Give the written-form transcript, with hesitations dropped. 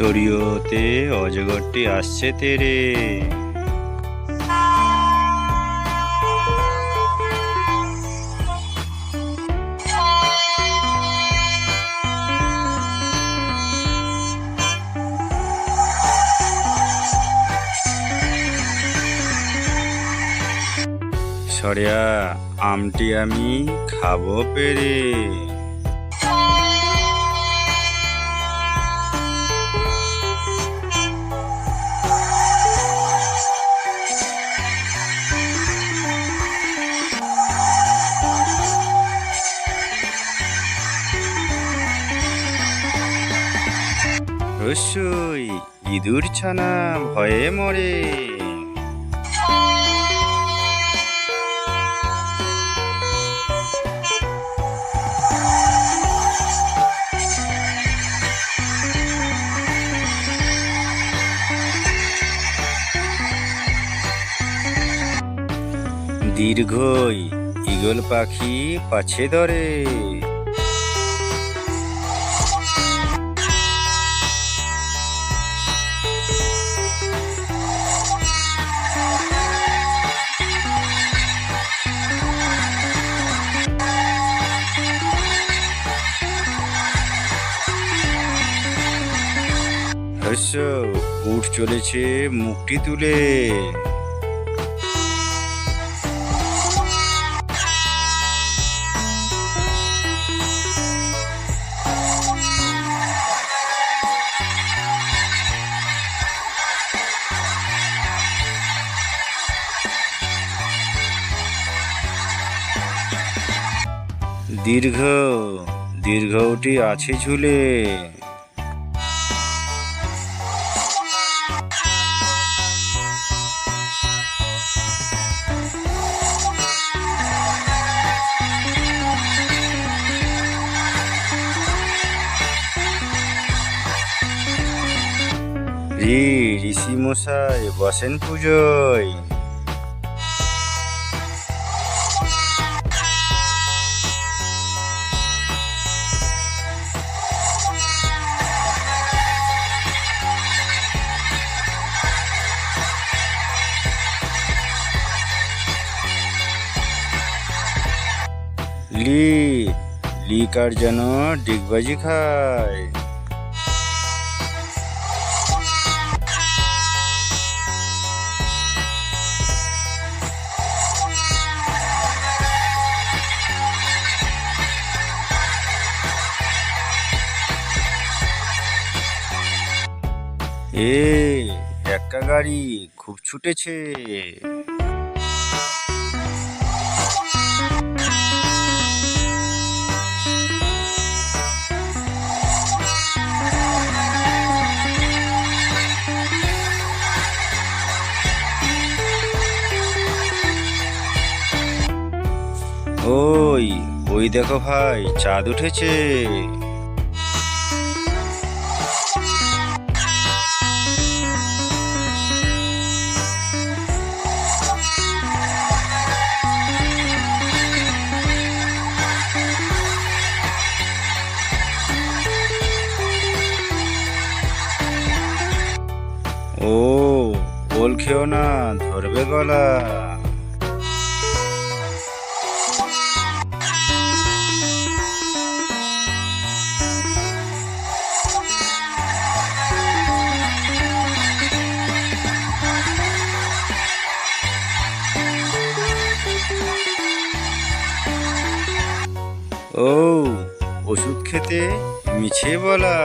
ছড়িয়ে হতে অজগরটি আসছে তেরে। সরিয়া আমটি আমি খাবো পেরে। রসই ইঁদুর ছানা ভয়ে মরে। দীর্ঘই ঈগল পাখি পাছে ধরে। হস্য উঠ চলেছে মুখটি তুলে। দীর্ঘ দীর্ঘটি আছে ঝুলে। ঋষি মশাই বসেন পুজোয়। লিকার যেন ডিগবাজি খায়। একটা গাড়ি খুব ছুটেছে। ওই দেখো ভাই, চাঁদ উঠেছে। ওল খেও না, ধরবে গলা। ওষুধ খেতে মিছে বলা।